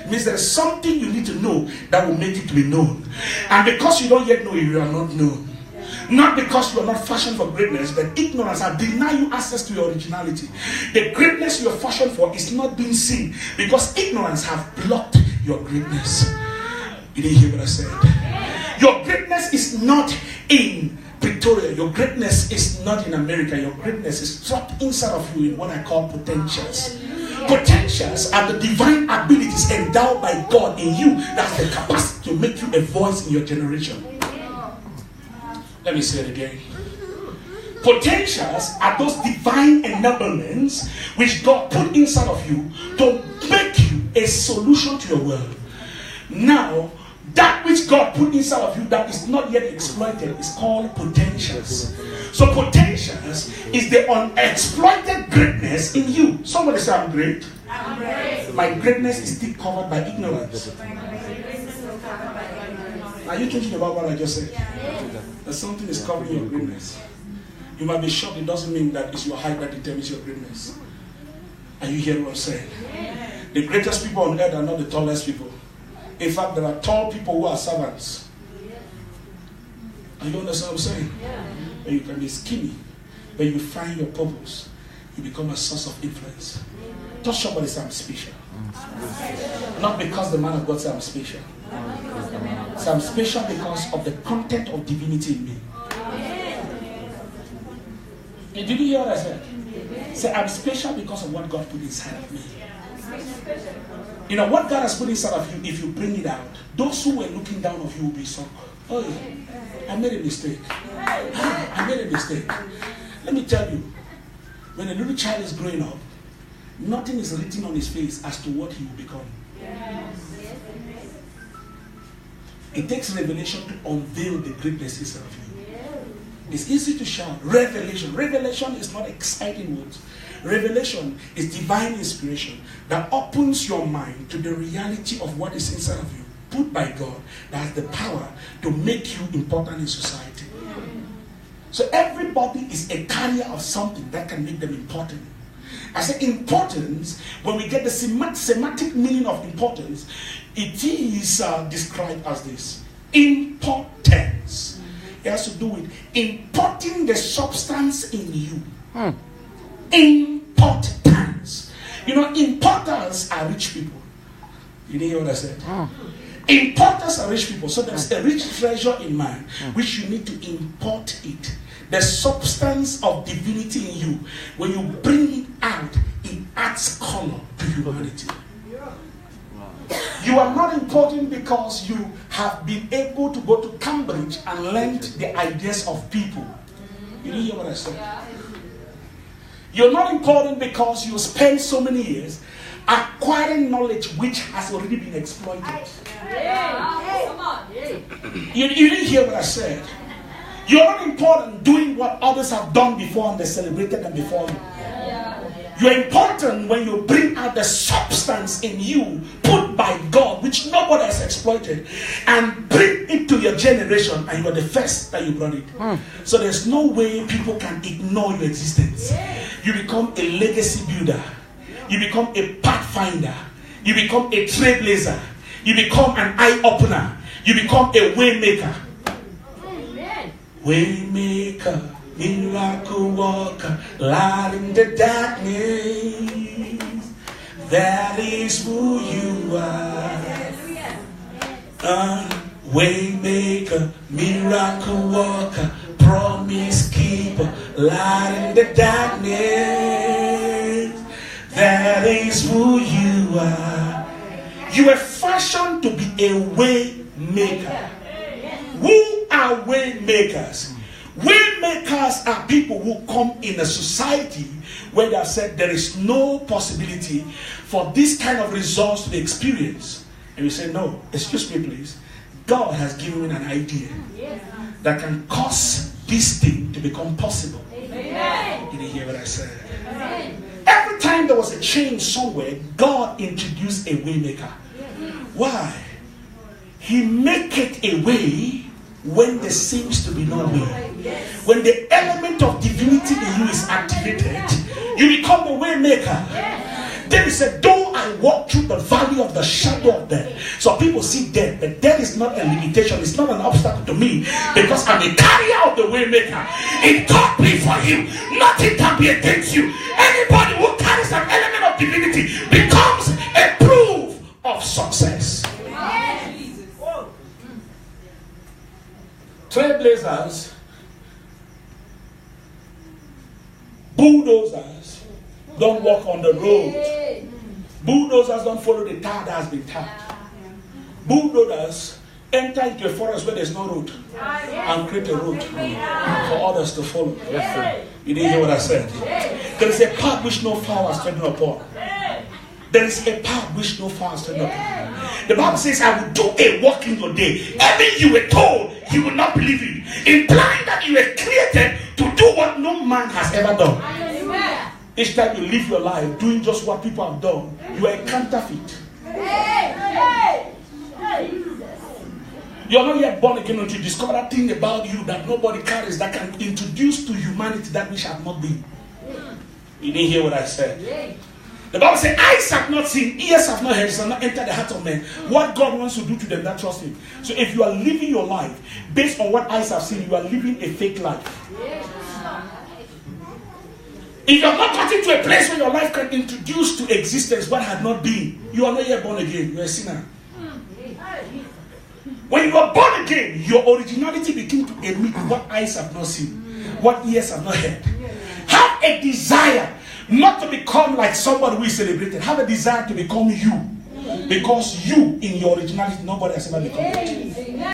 It means there is something you need to know that will make it to be known. And because you don't yet know it, you are not known. Not because you are not fashioned for greatness, but ignorance has denied you access to your originality. The greatness you are fashioned for is not being seen because ignorance have blocked your greatness. You didn't hear what I said? Your greatness is not in Pretoria. Your greatness is not in America. Your greatness is trapped inside of you in what I call potentials. Potentials are the divine abilities endowed by God in you. That's the capacity to make you a voice in your generation. Let me say it again. Potentials are those divine enablements which God put inside of you to make you a solution to your world. Now, that which God put inside of you that is not yet exploited is called potentials. So potentials is the unexploited greatness in you. Somebody say, I'm great. I'm great. My greatness is still covered by ignorance. Are you thinking about what I just said? That something is covering your greatness. You might be shocked. It doesn't mean that it's your height that determines your greatness. Are you hearing what I'm saying? The greatest people on earth are not the tallest people. In fact, there are tall people who are servants. Are you understand what I'm saying? And you can be skinny, but you find your purpose. You become a source of influence. Touch somebody, say I'm special. Not because the man of God said I'm special. So I'm special because of the content of divinity in me. Did you hear what I said? Say I'm special because of what God put inside of me. You know what God has put inside of you, if you bring it out, those who were looking down on you will be so, oh, I made a mistake. I made a mistake. Let me tell you, when a little child is growing up, nothing is written on his face as to what he will become. It takes revelation to unveil the greatness inside of you. It's easy to shout. Revelation. Revelation is not exciting words. Revelation is divine inspiration that opens your mind to the reality of what is inside of you, put by God, that has the power to make you important in society. So everybody is a carrier of something that can make them important. I say importance, when we get the semantic meaning of importance, it is described as this. Importance. It has to do with importing the substance in you. Importance. You know, importers are rich people. You didn't hear what I said? Importers are rich people. So there's a rich treasure in man, which you need to import it. The substance of divinity in you, when you bring it out, it adds color to humanity. You are not important because you have been able to go to Cambridge and learn the ideas of people. You didn't hear what I said? You're not important because you spend so many years acquiring knowledge which has already been exploited. You didn't hear what I said? You're not important doing what others have done before and they celebrated them before you. You're important when you bring out the substance in you put by God, which nobody has exploited, and bring it to your generation, and you are the first that you brought it. So there's no way people can ignore your existence. You become a legacy builder. You become a pathfinder. You become a trailblazer. You become an eye-opener. You become a way maker. Waymaker, miracle worker, light in the darkness. That is who you are. Waymaker, miracle worker, promise keeper, light in the darkness. That is who you are. You were fashioned to be a way maker. Who are way makers? Way makers are people who come in a society where they have said there is no possibility for this kind of results to be experienced. And we say, no, excuse me please. God has given me an idea that can cause this thing to become possible. Amen. You didn't hear what I said? Amen. Every time there was a change somewhere, God introduced a way maker. Why? He make it a way when there seems to be no way. When the element of divinity in you is activated, you become a way maker. David said, though I I walk through the valley of the shadow of death. So people see death, but death is not a limitation. It's not an obstacle to me because I'm a carrier of the way maker. If God be for you, nothing can be against you. Anybody who carries an element of divinity becomes a proof of success. Trailblazers, bulldozers don't walk on the road. Bulldozers don't follow the tar that has been tarred. Bulldozers enter into a forest where there's no road and create a road for others to follow. Yes, sir. You didn't hear what I said? There is a path which no fowl has trodden upon. There is a path which no fowl has trodden upon. The Bible says, I will do a work in your day. Even you were told, you will not believe it. Implying that you were created to do what no man has ever done. Each time you live your life doing just what people have done, you are a counterfeit. You are not yet born again until you discover that thing about you that nobody carries that can introduce to humanity that which have not been. You didn't hear what I said. The Bible says, eyes have not seen, ears have not heard, it has not entered the heart of men. What God wants to do to them that trust Him. So if you are living your life based on what eyes have seen, you are living a fake life. If you have not gotten to a place where your life can introduce to existence what had not been, you are not yet born again. You are a sinner. When you are born again, your originality begins to emit what eyes have not seen, what ears have not heard. Have a desire not to become like somebody who is celebrated. Have a desire to become you. Because you, in your originality, nobody has ever become.